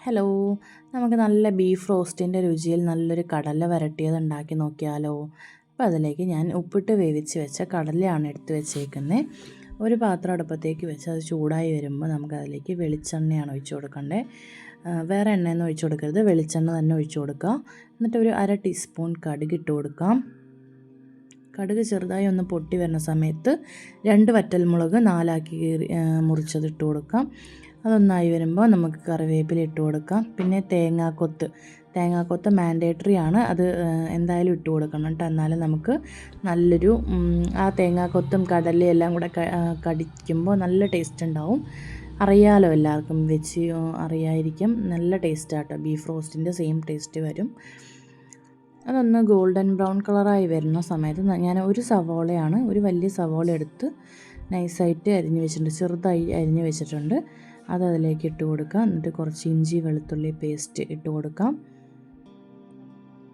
Hello, നമുക്ക് നല്ല beef റോസ്റ്റിൻ്റെ രുചിയിൽ നല്ലൊരു കടല വരട്ടിയത് ഉണ്ടാക്കി നോക്കിയാലോ. അപ്പോൾ അതിലേക്ക് ഞാൻ ഉപ്പിട്ട് വേവിച്ച് വെച്ച കടലയാണ് എടുത്ത് വെച്ചേക്കുന്നത്. ഒരു പാത്രം അടുപ്പത്തേക്ക് വെച്ച് അത് ചൂടായി വരുമ്പോൾ നമുക്കതിലേക്ക് വെളിച്ചെണ്ണയാണ് ഒഴിച്ചു കൊടുക്കേണ്ടത്. വേറെ എണ്ണയൊന്നും ഒഴിച്ചു കൊടുക്കരുത്, വെളിച്ചെണ്ണ തന്നെ ഒഴിച്ചു കൊടുക്കുക. എന്നിട്ട് ഒരു 1/2 ടീസ്പൂൺ കടുക് ഇട്ട് കൊടുക്കാം. കടുക് ചെറുതായി ഒന്ന് പൊട്ടി വരുന്ന സമയത്ത് 2 വറ്റൽമുളക് 4 മുറിച്ചത് ഇട്ട് കൊടുക്കാം. അതൊന്നായി വരുമ്പോൾ നമുക്ക് കറിവേപ്പില ഇട്ട് കൊടുക്കാം. പിന്നെ തേങ്ങാക്കൊത്ത് മാൻഡേറ്ററി ആണ്, അത് എന്തായാലും ഇട്ട് കൊടുക്കണം കേട്ടോ. എന്നാലും നമുക്ക് നല്ലൊരു ആ തേങ്ങാക്കൊത്തും കടലയും എല്ലാം കൂടെ കടിക്കുമ്പോൾ നല്ല ടേസ്റ്റ് ഉണ്ടാവും. അറിയാലോ, എല്ലാവർക്കും വെച്ച് അറിയായിരിക്കും. നല്ല ടേസ്റ്റാട്ടോ, ബീഫ് റോസ്റ്റിൻ്റെ സെയിം ടേസ്റ്റ് വരും. അതൊന്ന് ഗോൾഡൻ ബ്രൗൺ കളറായി വരുന്ന സമയത്ത് ഞാൻ ഒരു വലിയ സവോള എടുത്ത് നൈസായിട്ട് അരിഞ്ഞ് വെച്ചിട്ടുണ്ട്, ചെറുതായി അരിഞ്ഞ് വെച്ചിട്ടുണ്ട്. അതിലേക്ക് ഇട്ട് കൊടുക്കാം. എന്നിട്ട് കുറച്ച് ഇഞ്ചി വെളുത്തുള്ളി പേസ്റ്റ് ഇട്ട് കൊടുക്കാം.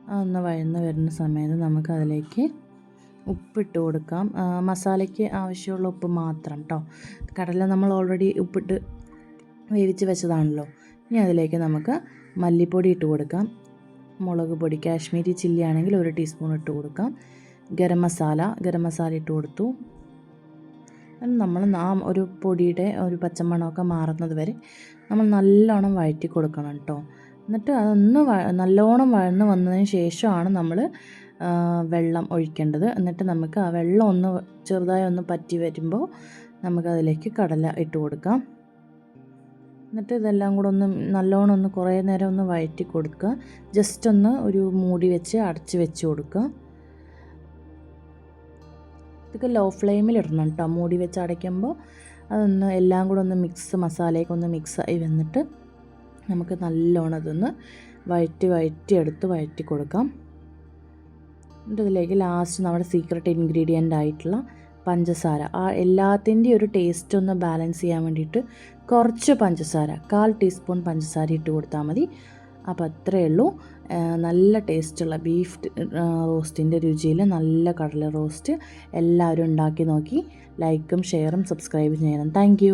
അതൊന്ന് വഴന്ന് വരുന്ന സമയത്ത് നമുക്കതിലേക്ക് ഉപ്പിട്ട് കൊടുക്കാം. മസാലയ്ക്ക് ആവശ്യമുള്ള ഉപ്പ് മാത്രം കേട്ടോ. കടല നമ്മൾ ഓൾറെഡി ഉപ്പിട്ട് വേവിച്ച് വെച്ചതാണല്ലോ. ഇനി അതിലേക്ക് നമുക്ക് മല്ലിപ്പൊടി ഇട്ട് കൊടുക്കാം. മുളക് പൊടി കാശ്മീരി ചില്ലി ആണെങ്കിൽ 1 ടീസ്പൂൺ ഇട്ട് കൊടുക്കാം. ഗരം മസാല ഇട്ട് കൊടുത്തു. നമ്മൾ ഒരു പൊടിയുടെ ഒരു പച്ചമണമൊക്കെ മാറുന്നത് വരെ നമ്മൾ നല്ലോണം വഴറ്റി കൊടുക്കണം കേട്ടോ. എന്നിട്ട് അതൊന്ന് നല്ലോണം വഴന്ന് വന്നതിന് ശേഷമാണ് നമ്മൾ വെള്ളം ഒഴിക്കേണ്ടത്. എന്നിട്ട് നമുക്ക് ആ വെള്ളം ഒന്ന് ചെറുതായി ഒന്ന് പറ്റി വരുമ്പോൾ നമുക്കതിലേക്ക് കടല ഇട്ട് കൊടുക്കാം. എന്നിട്ട് ഇതെല്ലാം കൂടെ നല്ലോണം കുറേ നേരം ഒന്ന് വഴറ്റി കൊടുക്കുക. ജസ്റ്റ് ഒന്ന് ഒരു മൂടി വെച്ച് അടച്ച് വെച്ച് കൊടുക്കുക. ഇതൊക്കെ ലോ ഫ്ലെയിമിൽ ഇടണം കേട്ടോ. മൂടി വെച്ച് അടയ്ക്കുമ്പോൾ എല്ലാം കൂടെ മസാലയൊക്കെ ഒന്ന് മിക്സായി വന്നിട്ട് നമുക്ക് നല്ലോണം അതൊന്ന് വഴറ്റി കൊടുക്കാം. എന്നിട്ട് ഇതിലേക്ക് ലാസ്റ്റ് നമ്മുടെ സീക്രട്ട് ഇൻഗ്രീഡിയൻ്റ് ആയിട്ടുള്ള പഞ്ചസാര, ആ എല്ലാത്തിൻ്റെയും ഒരു ടേസ്റ്റ് ഒന്ന് ബാലൻസ് ചെയ്യാൻ വേണ്ടിയിട്ട് കുറച്ച് പഞ്ചസാര, 1/4 ടീസ്പൂൺ പഞ്ചസാര ഇട്ട് കൊടുത്താൽ മതി. അപ്പോൾ അത്രയേ ഉള്ളൂ. നല്ല ടേസ്റ്റുള്ള ബീഫ് റോസ്റ്റിൻ്റെ രുചിയിൽ നല്ല കടല റോസ്റ്റ് എല്ലാവരും ഉണ്ടാക്കി നോക്കി ലൈക്കും ഷെയറും സബ്സ്ക്രൈബും ചെയ്യണം. താങ്ക്